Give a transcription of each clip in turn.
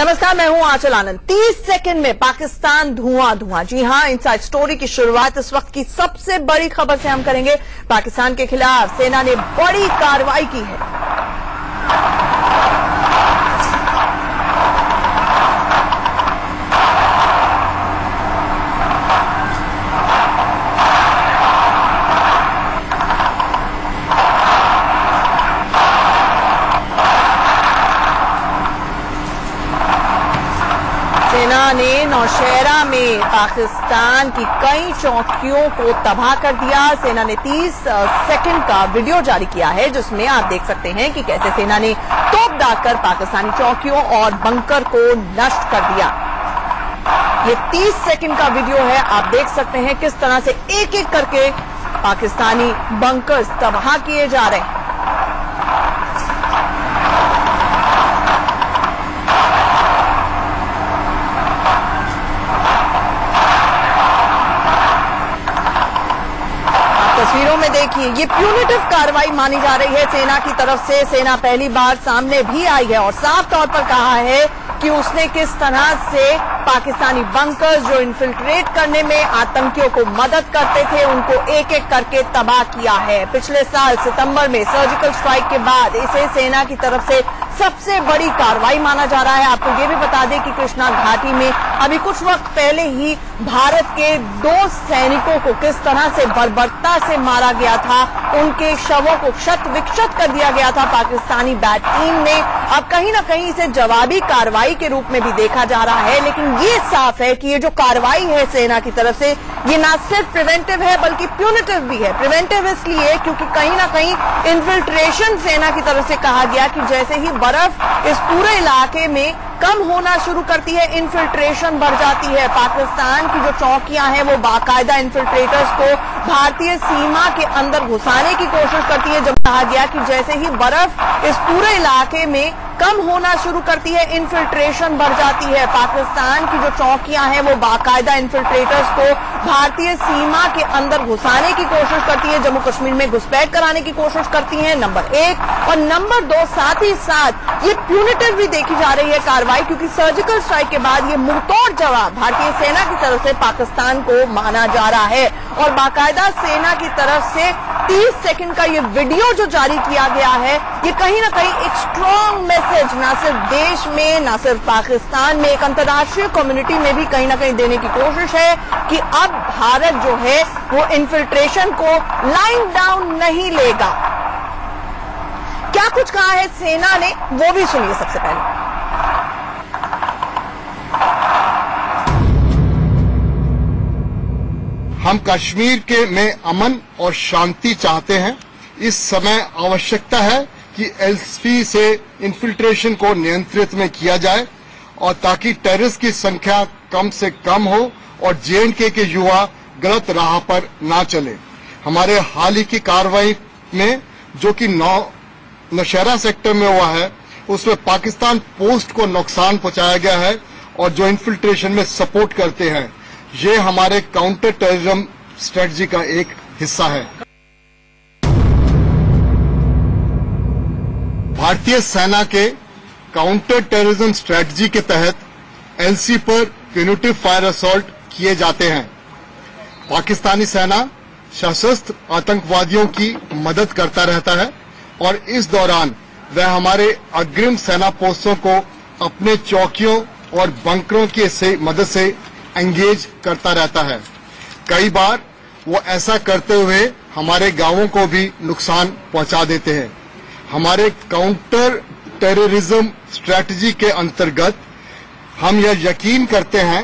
नमस्कार, मैं हूं आंचल आनंद। 30 सेकंड में पाकिस्तान धुआं धुआं। जी हां, इनसाइड स्टोरी की शुरुआत इस वक्त की सबसे बड़ी खबर से हम करेंगे। पाकिस्तान के खिलाफ सेना ने बड़ी कार्रवाई की है। सेना ने नौशहरा में पाकिस्तान की कई चौकियों को तबाह कर दिया। सेना ने 30 सेकंड का वीडियो जारी किया है, जिसमें आप देख सकते हैं कि कैसे सेना ने तोप दागकर पाकिस्तानी चौकियों और बंकर को नष्ट कर दिया। ये 30 सेकंड का वीडियो है। आप देख सकते हैं किस तरह से एक एक करके पाकिस्तानी बंकर्स तबाह किए जा रहे हैं। तस्वीरों में देखिए, ये प्यूनिटिव कार्रवाई मानी जा रही है सेना की तरफ से। सेना पहली बार सामने भी आई है और साफ तौर पर कहा है कि उसने किस तरह से पाकिस्तानी बंकर्स जो इन्फिल्ट्रेट करने में आतंकियों को मदद करते थे, उनको एक एक करके तबाह किया है। पिछले साल सितंबर में सर्जिकल स्ट्राइक के बाद इसे सेना की तरफ से सबसे बड़ी कार्रवाई माना जा रहा है। आपको ये भी बता दें कि कृष्णा घाटी में अभी कुछ वक्त पहले ही भारत के 2 सैनिकों को किस तरह से बर्बरता से मारा गया था, उनके शवों को क्षत विक्षत कर दिया गया था पाकिस्तानी बैट टीम ने। अब कहीं ना कहीं इसे जवाबी कार्रवाई के रूप में भी देखा जा रहा है, लेकिन ये साफ है कि ये जो कार्रवाई है सेना की तरफ से, ये ना सिर्फ प्रिवेंटिव है बल्कि प्यूनिटिव भी है। प्रिवेंटिव इसलिए क्योंकि कहीं ना कहीं इन्फिल्ट्रेशन सेना की तरफ से कहा गया कि जैसे ही बर्फ इस पूरे इलाके में कम होना शुरू करती है, इन्फिल्ट्रेशन बढ़ जाती है। पाकिस्तान की जो चौकियां हैं वो बाकायदा इन्फिल्ट्रेटर्स को भारतीय सीमा के अंदर घुसाने की कोशिश करती है। जब कहा गया कि जैसे ही बर्फ इस पूरे इलाके में कम होना शुरू करती है, इन्फिल्ट्रेशन बढ़ जाती है। पाकिस्तान की जो चौकियां हैं वो बाकायदा इन्फिल्ट्रेटर्स को भारतीय सीमा के अंदर घुसाने की कोशिश करती है, जम्मू कश्मीर में घुसपैठ कराने की कोशिश करती है, नंबर 1। और नंबर 2, साथ ही साथ ये प्यूनिटिव भी देखी जा रही है कार्रवाई, क्योंकि सर्जिकल स्ट्राइक के बाद ये मुंहतोड़ जवाब भारतीय सेना की तरफ से पाकिस्तान को माना जा रहा है। और बाकायदा सेना की तरफ से 30 सेकंड का ये वीडियो जो जारी किया गया है, ये कहीं ना कहीं एक स्ट्रॉन्ग मैसेज ना सिर्फ देश में, ना सिर्फ पाकिस्तान में, एक अंतर्राष्ट्रीय कम्युनिटी में भी कहीं ना कहीं देने की कोशिश है कि अब भारत जो है वो इन्फिल्ट्रेशन को लाइन डाउन नहीं लेगा। क्या कुछ कहा है सेना ने, वो भी सुनिए सबसे पहले। हम कश्मीर में अमन और शांति चाहते हैं। इस समय आवश्यकता है कि एलसी से इन्फिल्ट्रेशन को नियंत्रित में किया जाए और ताकि टेररिस्ट की संख्या कम से कम हो और जेएंडके के युवा गलत राह पर ना चले। हमारे हाल ही की कार्रवाई में जो कि नौशहरा सेक्टर में हुआ है, उसमें पाकिस्तान पोस्ट को नुकसान पहुंचाया गया है और जो इन्फिल्ट्रेशन में सपोर्ट करते हैं, ये हमारे काउंटर टेररिज्म स्ट्रेटजी का एक हिस्सा है। भारतीय सेना के काउंटर टेररिज्म स्ट्रेटजी के तहत एलसी पर प्यूनिटिव फायर असॉल्ट किए जाते हैं। पाकिस्तानी सेना सशस्त्र आतंकवादियों की मदद करता रहता है और इस दौरान वह हमारे अग्रिम सेना पोस्टों को अपने चौकियों और बंकरों की मदद से एंगेज करता रहता है। कई बार वो ऐसा करते हुए हमारे गांवों को भी नुकसान पहुंचा देते हैं। हमारे काउंटर टेररिज्म स्ट्रेटजी के अंतर्गत हम यह यकीन करते हैं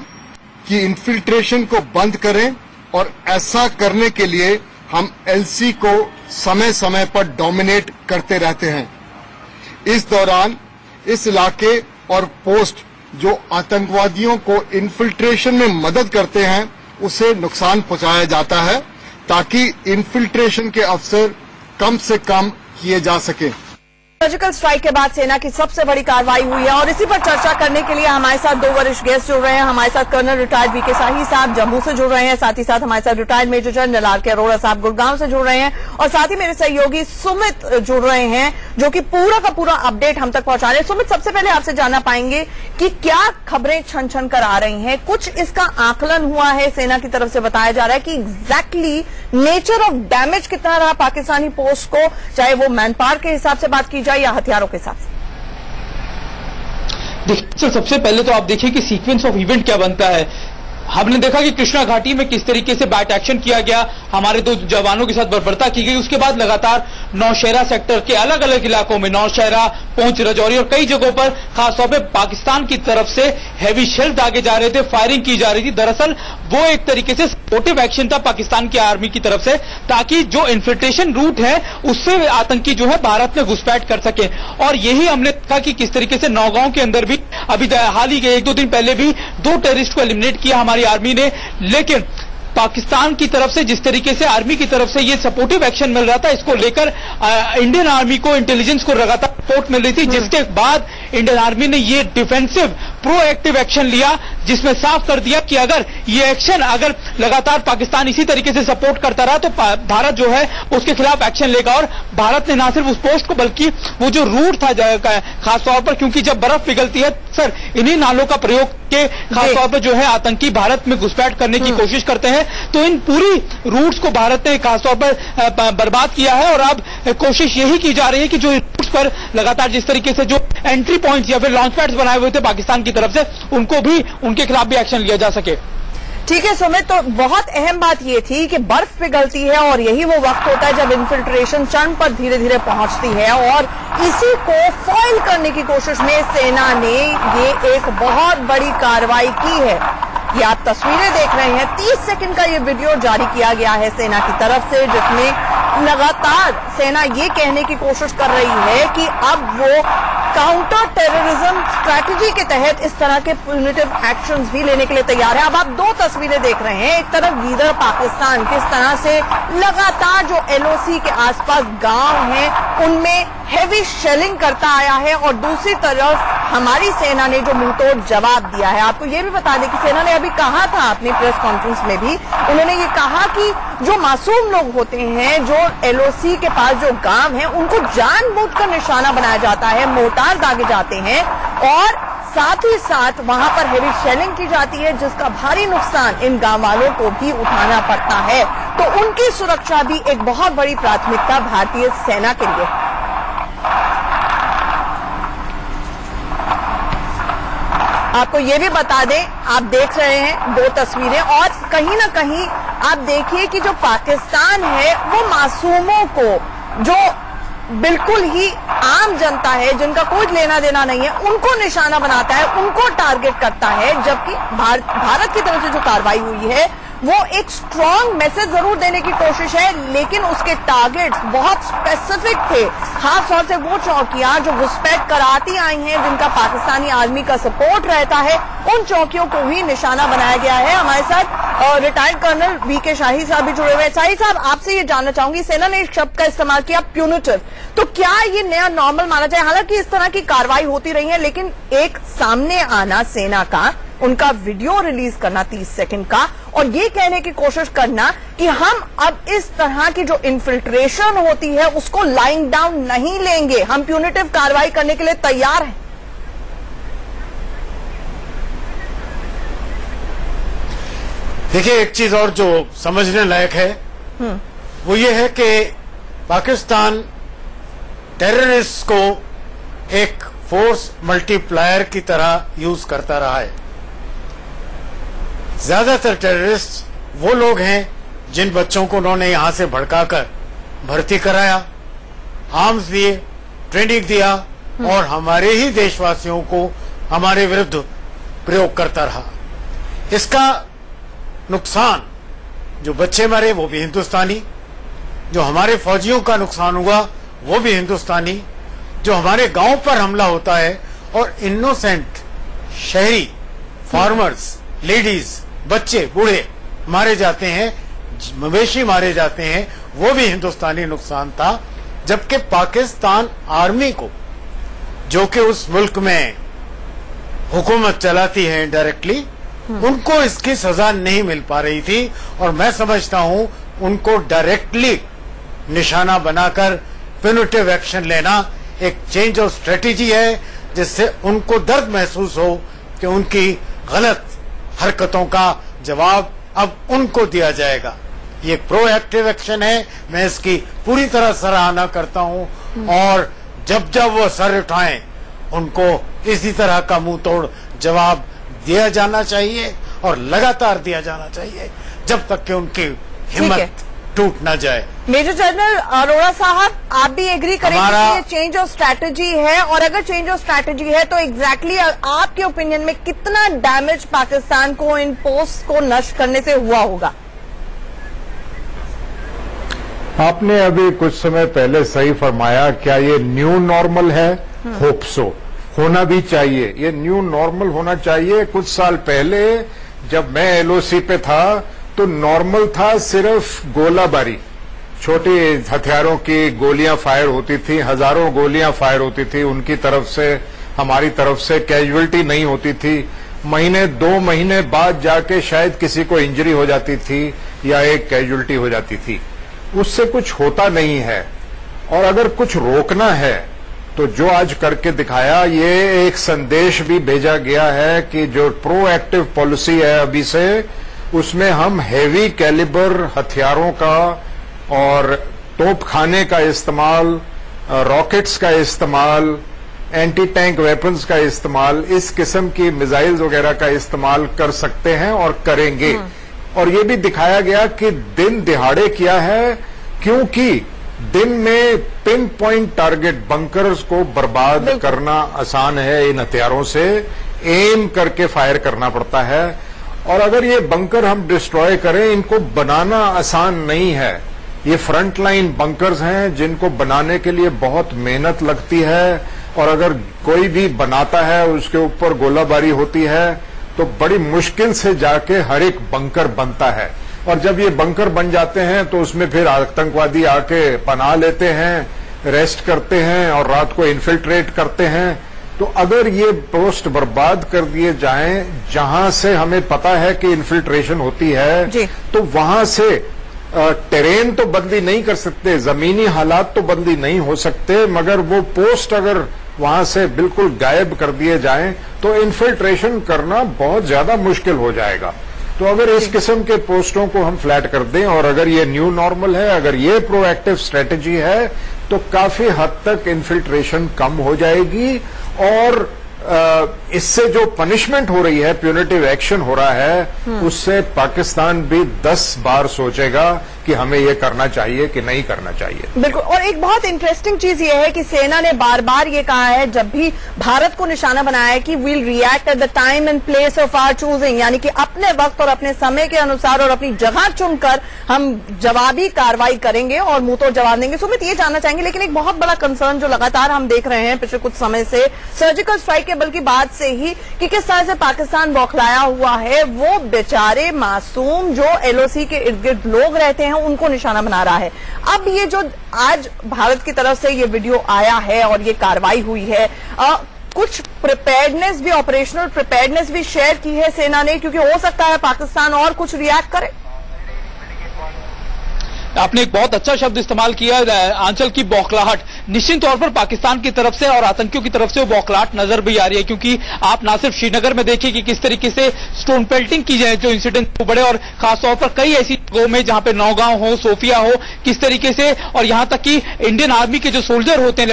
कि इन्फिल्ट्रेशन को बंद करें और ऐसा करने के लिए हम एलसी को समय समय पर डोमिनेट करते रहते हैं। इस दौरान इस इलाके और पोस्ट जो आतंकवादियों को इन्फिल्ट्रेशन में मदद करते हैं, उसे नुकसान पहुंचाया जाता है ताकि इन्फिल्ट्रेशन के अवसर कम से कम किए जा सके। सर्जिकल स्ट्राइक के बाद सेना की सबसे बड़ी कार्रवाई हुई है और इसी पर चर्चा करने के लिए हमारे साथ 2 वरिष्ठ गेस्ट जुड़ रहे हैं। हमारे साथ कर्नल रिटायर्ड वीके शाही साहब जम्मू से जुड़ रहे हैं, साथ ही साथ हमारे साथ रिटायर्ड मेजर जनरल आर के अरोड़ा साहब गुड़गांव से जुड़ रहे हैं और साथ ही मेरे सहयोगी सुमित जुड़ रहे हैं जो कि पूरा का पूरा अपडेट हम तक पहुंचा रहे हैं। सुमित, सबसे पहले आपसे जानना पाएंगे कि क्या खबरें छन छन कर आ रही हैं, कुछ इसका आकलन हुआ है, सेना की तरफ से बताया जा रहा है कि एग्जैक्टली नेचर ऑफ डैमेज कितना रहा पाकिस्तानी पोस्ट को, चाहे वो मैन पावर के हिसाब से बात की जाए या हथियारों के हिसाब से? देखिए, सबसे पहले तो आप देखिए कि सीक्वेंस ऑफ इवेंट क्या बनता है। हमने देखा कि कृष्णा घाटी में किस तरीके से बैट एक्शन किया गया, हमारे दो जवानों के साथ बर्बरता की गई। उसके बाद लगातार नौशहरा सेक्टर के अलग अलग इलाकों में, नौशहरा, पुंछ, राजौरी और कई जगहों पर खासतौर पे पाकिस्तान की तरफ से हैवी शेल दागे जा रहे थे, फायरिंग की जा रही थी। दरअसल वो एक तरीके से सपोर्टिव एक्शन था पाकिस्तान की आर्मी की तरफ से, ताकि जो इन्फिल्ट्रेशन रूट है उससे आतंकी जो है भारत में घुसपैठ कर सके। और यही हमने देखा कि किस तरीके से नौगांव के अंदर भी अभी हाल ही के 1-2 दिन पहले भी 2 टेररिस्ट को एलिमिनेट किया हमारी आर्मी ने। लेकिन पाकिस्तान की तरफ से जिस तरीके से आर्मी की तरफ से ये सपोर्टिव एक्शन मिल रहा था, इसको लेकर इंडियन आर्मी को, इंटेलिजेंस को लगातार सपोर्ट मिल रही थी, जिसके बाद इंडियन आर्मी ने ये डिफेंसिव प्रोएक्टिव एक्शन लिया, जिसमें साफ कर दिया कि अगर ये एक्शन अगर लगातार पाकिस्तान इसी तरीके से सपोर्ट करता रहा तो भारत जो है उसके खिलाफ एक्शन लेगा। और भारत ने न सिर्फ उस पोस्ट को बल्कि वो जो रूट था खासतौर पर, क्योंकि जब बर्फ पिघलती है सर, इन्हीं नालों का प्रयोग के खासतौर पर जो है आतंकी भारत में घुसपैठ करने की कोशिश करते हैं, तो इन पूरी रूट्स को भारत ने खासतौर पर बर्बाद किया है। और अब कोशिश यही की जा रही है कि जो रूट्स पर लगातार जिस तरीके से जो एंट्री पॉइंट्स या फिर लॉन्च पैड्स बनाए हुए थे पाकिस्तान की तरफ से, उनको भी, उनके खिलाफ भी एक्शन लिया जा सके। ठीक है सुमित, तो बहुत अहम बात ये थी कि बर्फ पिघलती है और यही वो वक्त होता है जब इन्फिल्ट्रेशन चरण पर धीरे धीरे पहुंचती है, और इसी को फॉइल करने की कोशिश में सेना ने ये एक बहुत बड़ी कार्रवाई की है। ये आप तस्वीरें देख रहे हैं, 30 सेकंड का ये वीडियो जारी किया गया है सेना की तरफ से, जिसमें लगातार सेना ये कहने की कोशिश कर रही है कि अब वो काउंटर टेररिज्म स्ट्रैटेजी के तहत इस तरह के प्यूनिटिव एक्शंस भी लेने के लिए तैयार है। अब आप 2 तस्वीरें देख रहे हैं, एक तरफ गीदड़ पाकिस्तान किस तरह से लगातार जो एलओसी के आसपास गांव हैं उनमें हैवी शेलिंग करता आया है, और दूसरी तरफ हमारी सेना ने जो मुंहतोड़ जवाब दिया है। आपको ये भी बता दें कि सेना ने अभी कहा था अपनी प्रेस कॉन्फ्रेंस में भी, उन्होंने ये कहा कि जो मासूम लोग होते हैं, जो एलओसी के पास जो गांव हैं, उनको जानबूझकर निशाना बनाया जाता है, मोर्टार दागे जाते हैं, और साथ ही साथ वहां पर हेवी शेलिंग की जाती है, जिसका भारी नुकसान इन गांव वालों को भी उठाना पड़ता है। तो उनकी सुरक्षा भी एक बहुत बड़ी प्राथमिकता भारतीय सेना के लिए। आपको ये भी बता दें, आप देख रहे हैं 2 तस्वीरें, और कहीं ना कहीं आप देखिए कि जो पाकिस्तान है वो मासूमों को, जो बिल्कुल ही आम जनता है, जिनका कोई लेना देना नहीं है, उनको निशाना बनाता है, उनको टारगेट करता है। जबकि भारत की तरफ से जो कार्रवाई हुई है वो एक स्ट्रॉन्ग मैसेज जरूर देने की कोशिश है, लेकिन उसके टारगेट्स बहुत स्पेसिफिक थे। खास तौर से वो चौकियां जो घुसपैठ कराती आई हैं, जिनका पाकिस्तानी आर्मी का सपोर्ट रहता है, उन चौकियों को ही निशाना बनाया गया है। हमारे साथ रिटायर्ड कर्नल वीके शाही साहब भी जुड़े हुए हैं। शाही साहब, आपसे ये जानना चाहूंगी, सेना ने एक शब्द का इस्तेमाल किया, प्यूनिटिव, तो क्या ये नया नॉर्मल माना जाए? हालांकि इस तरह की कार्रवाई होती रही है, लेकिन एक सामने आना सेना का, उनका वीडियो रिलीज करना 30 सेकंड का, और ये कहने की कोशिश करना कि हम अब इस तरह की जो इन्फिल्ट्रेशन होती है उसको लाइंग डाउन नहीं लेंगे, हम प्यूनिटिव कार्रवाई करने के लिए तैयार हैं। देखिए, एक चीज और जो समझने लायक है वो ये है कि पाकिस्तान टेररिस्ट को एक फोर्स मल्टीप्लायर की तरह यूज करता रहा है। ज्यादातर टेररिस्ट वो लोग हैं जिन बच्चों को उन्होंने यहां से भड़काकर भर्ती कराया, आर्म्स दिए, ट्रेनिंग दिया, और हमारे ही देशवासियों को हमारे विरुद्ध प्रयोग करता रहा। इसका नुकसान, जो बच्चे मरे वो भी हिंदुस्तानी, जो हमारे फौजियों का नुकसान हुआ वो भी हिंदुस्तानी, जो हमारे गांव पर हमला होता है और इनोसेंट शहरी, फार्मर्स, लेडीज, बच्चे, बूढ़े मारे जाते हैं, मवेशी मारे जाते हैं, वो भी हिंदुस्तानी नुकसान था। जबकि पाकिस्तान आर्मी को, जो कि उस मुल्क में हुकूमत चलाती है इनडायरेक्टली, उनको इसकी सजा नहीं मिल पा रही थी, और मैं समझता हूं उनको डायरेक्टली निशाना बनाकर प्यूनिटिव एक्शन लेना एक चेंज ऑफ स्ट्रेटेजी है, जिससे उनको दर्द महसूस हो कि उनकी गलत हरकतों का जवाब अब उनको दिया जाएगा। ये प्रोएक्टिव एक्शन है, मैं इसकी पूरी तरह सराहना करता हूं और जब जब वो सर उठाएं उनको इसी तरह का मुंह तोड़ जवाब दिया जाना चाहिए और लगातार दिया जाना चाहिए जब तक कि उनकी हिम्मत टूट ना जाए। मेजर जनरल अरोड़ा साहब, आप भी एग्री करेंगे कि ये चेंज ऑफ स्ट्रैटेजी है, और अगर चेंज ऑफ स्ट्रैटेजी है तो एग्जैक्टली आपके ओपिनियन में कितना डैमेज पाकिस्तान को इन पोस्ट को नष्ट करने से हुआ होगा? आपने अभी कुछ समय पहले सही फरमाया, क्या ये न्यू नॉर्मल है? होप सो, होना भी चाहिए, ये न्यू नॉर्मल होना चाहिए। कुछ साल पहले जब मैं एलओसी पे था तो नॉर्मल था सिर्फ गोलाबारी, छोटे हथियारों की गोलियां फायर होती थी, हजारों गोलियां फायर होती थी उनकी तरफ से, हमारी तरफ से कैजुअलिटी नहीं होती थी। महीने 2 महीने बाद जाके शायद किसी को इंजरी हो जाती थी या एक कैजुअलिटी हो जाती थी, उससे कुछ होता नहीं है। और अगर कुछ रोकना है तो जो आज करके दिखाया, ये एक संदेश भी भेजा गया है कि जो प्रोएक्टिव पॉलिसी है अभी से, उसमें हम हेवी कैलिबर हथियारों का और तोपखाने का इस्तेमाल, रॉकेट्स का इस्तेमाल, एंटी टैंक वेपन्स का इस्तेमाल, इस किस्म की मिसाइल्स वगैरह का इस्तेमाल कर सकते हैं और करेंगे। और ये भी दिखाया गया कि दिन दिहाड़े किया है, क्योंकि दिन में पिन पॉइंट टारगेट बंकर्स को बर्बाद करना आसान है, इन हथियारों से एम करके फायर करना पड़ता है। और अगर ये बंकर हम डिस्ट्रॉय करें, इनको बनाना आसान नहीं है। ये फ्रंट लाइन बंकर्स हैं जिनको बनाने के लिए बहुत मेहनत लगती है, और अगर कोई भी बनाता है उसके ऊपर गोलाबारी होती है तो बड़ी मुश्किल से जाके हर एक बंकर बनता है। और जब ये बंकर बन जाते हैं तो उसमें फिर आतंकवादी आके पनाह लेते हैं, रेस्ट करते हैं और रात को इन्फिल्ट्रेट करते हैं। तो अगर ये पोस्ट बर्बाद कर दिए जाएं, जहां से हमें पता है कि इन्फिल्ट्रेशन होती है, तो वहां से टेरेन तो बदली नहीं कर सकते, जमीनी हालात तो बदली नहीं हो सकते, मगर वो पोस्ट अगर वहां से बिल्कुल गायब कर दिए जाएं तो इन्फिल्ट्रेशन करना बहुत ज्यादा मुश्किल हो जाएगा। तो अगर इस किस्म के पोस्टों को हम फ्लैट कर दें, और अगर ये न्यू नॉर्मल है, अगर ये प्रोएक्टिव स्ट्रेटेजी है, तो काफी हद तक इन्फिल्ट्रेशन कम हो जाएगी। और इससे जो पनिशमेंट हो रही है, प्यूनिटिव एक्शन हो रहा है, उससे पाकिस्तान भी 10 बार सोचेगा कि हमें ये करना चाहिए कि नहीं करना चाहिए। बिल्कुल। और एक बहुत इंटरेस्टिंग चीज ये है कि सेना ने बार बार ये कहा है, जब भी भारत को निशाना बनाया है, कि we'll react at the time and place of our choosing, यानी कि अपने वक्त और अपने समय के अनुसार और अपनी जगह चुनकर हम जवाबी कार्रवाई करेंगे और मुंह तोड़ जवाब देंगे। सुमित, ये जानना चाहेंगे, लेकिन एक बहुत बड़ा कंसर्न जो लगातार हम देख रहे हैं पिछले कुछ समय से, सर्जिकल स्ट्राइक के बल की बात से ही, कि किस तरह से पाकिस्तान बौखलाया हुआ है, वो बेचारे मासूम जो एलओसी के इर्द गिर्द लोग रहते हैं उनको निशाना बना रहा है। अब ये जो आज भारत की तरफ से ये वीडियो आया है और ये कार्रवाई हुई है, कुछ प्रिपेयर्डनेस भी, ऑपरेशनल प्रिपेयर्डनेस भी शेयर की है सेना ने, क्योंकि हो सकता है पाकिस्तान और कुछ रिएक्ट करे। आपने एक बहुत अच्छा शब्द इस्तेमाल किया, आंचल की बौखलाहट। निश्चित तौर पर पाकिस्तान की तरफ से और आतंकियों की तरफ से वो बौखलाहट नजर भी आ रही है, क्योंकि आप ना सिर्फ श्रीनगर में देखिए कि किस तरीके से स्टोन पेल्टिंग की जाए, जो इंसिडेंट बढ़े, और खासतौर पर कई ऐसी जगहों में जहां पे नौगांव हो, सोफिया हो, किस तरीके से, और यहां तक कि इंडियन आर्मी के जो सोल्जर होते हैं,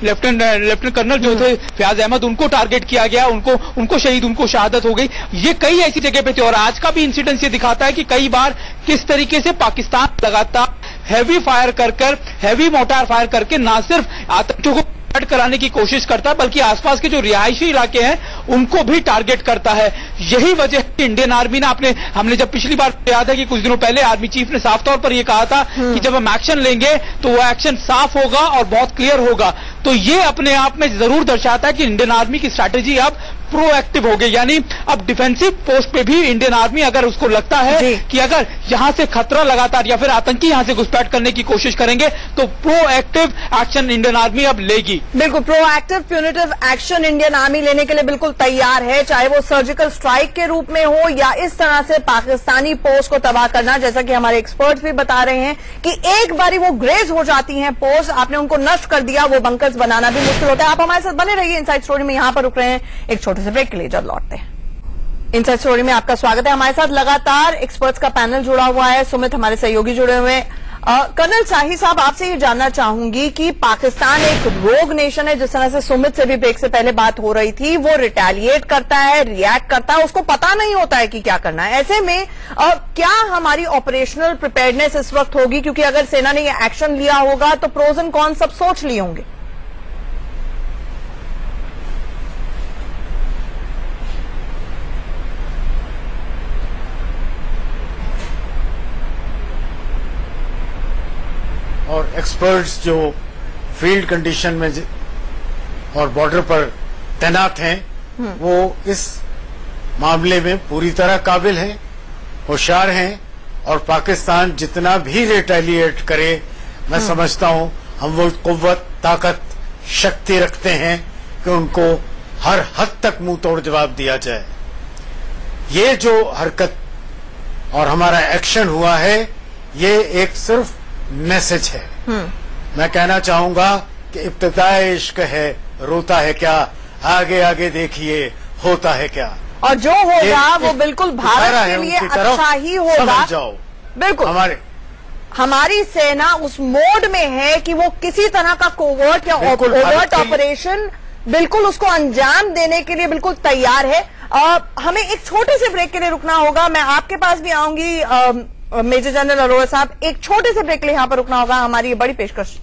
लेफ्टिनेंट कर्नल जो थे फयाज अहमद, उनको टारगेट किया गया, उनको शहीद, उनको शहादत हो गई। ये कई ऐसी जगह पे थे। और आज का भी इंसिडेंट ये दिखाता है कि कई बार किस तरीके से पाकिस्तान लगातार हैवी फायर कर हैवी मोर्टार फायर करके ना सिर्फ आतंकियों को टारगेट कराने की कोशिश करता है, बल्कि आसपास के जो रिहायशी इलाके हैं उनको भी टारगेट करता है। यही वजह है कि इंडियन आर्मी ने हमने जब पिछली बार याद है कि कुछ दिनों पहले आर्मी चीफ ने साफ तौर पर यह कहा था कि जब हम एक्शन लेंगे तो वो एक्शन साफ होगा और बहुत क्लियर होगा। तो ये अपने आप में जरूर दर्शाता है कि इंडियन आर्मी की स्ट्रैटेजी अब प्रोएक्टिव हो गए, यानी अब डिफेंसिव पोस्ट पे भी इंडियन आर्मी अगर उसको लगता है कि अगर यहां से खतरा लगातार या फिर आतंकी यहां से घुसपैठ करने की कोशिश करेंगे तो प्रोएक्टिव एक्शन इंडियन आर्मी अब लेगी। बिल्कुल, proactive punitive action Indian army लेने के लिए बिल्कुल तैयार है, चाहे वो सर्जिकल स्ट्राइक के रूप में हो या इस तरह से पाकिस्तानी पोस्ट को तबाह करना। जैसा कि हमारे एक्सपर्ट्स भी बता रहे हैं कि एक बारी वो ग्रेज हो जाती हैं पोस्ट, आपने उनको नष्ट कर दिया, वो बंकर्स बनाना भी मुश्किल होता है। आप हमारे साथ बने रहिए इनसाइड स्टोरी में, यहां पर रुक रहे हैं एक छोटे से ब्रेक के लिए, जब लौटते हैं। इनसाइड स्टोरी में आपका स्वागत है। हमारे साथ लगातार एक्सपर्ट्स का पैनल जुड़ा हुआ है, सुमित हमारे सहयोगी जुड़े हुए हैं। कर्नल शाही साहब, आपसे ये जानना चाहूंगी कि पाकिस्तान एक रोग नेशन है, जिस तरह से सुमित से भी ब्रेक से पहले बात हो रही थी, वो रिटेलिएट करता है, रिएक्ट करता है, उसको पता नहीं होता है कि क्या करना है। ऐसे में क्या हमारी ऑपरेशनल प्रिपेयर्डनेस इस वक्त होगी, क्योंकि अगर सेना ने ये एक्शन लिया होगा तो प्रोज एंड कॉन्स सब सोच लिए होंगे। और एक्सपर्ट्स जो फील्ड कंडीशन में और बॉर्डर पर तैनात हैं वो इस मामले में पूरी तरह काबिल हैं, होशियार हैं, और पाकिस्तान जितना भी रिटेलिएट करे मैं समझता हूं हम वो कुव्वत, ताकत, शक्ति रखते हैं कि उनको हर हद तक मुंह तोड़ जवाब दिया जाए। ये जो हरकत और हमारा एक्शन हुआ है ये एक सिर्फ मैसेज है। मैं कहना चाहूंगा कि इब्तिदाए इश्क है, रोता है क्या, आगे आगे देखिए होता है क्या। और जो होगा वो बिल्कुल भारत के लिए अच्छा ही होगा। समझ जाओ, बिल्कुल हमारी सेना उस मोड में है कि वो किसी तरह का कोवर्ट या ओवर्ट ऑपरेशन बिल्कुल उसको अंजाम देने के लिए बिल्कुल तैयार है। हमें एक छोटे से ब्रेक के लिए रुकना होगा। मैं आपके पास भी आऊंगी मेजर जनरल अरोड़ा साहब, एक छोटे से ब्रेक के लिए यहां पर रुकना होगा। हमारी ये बड़ी पेशकश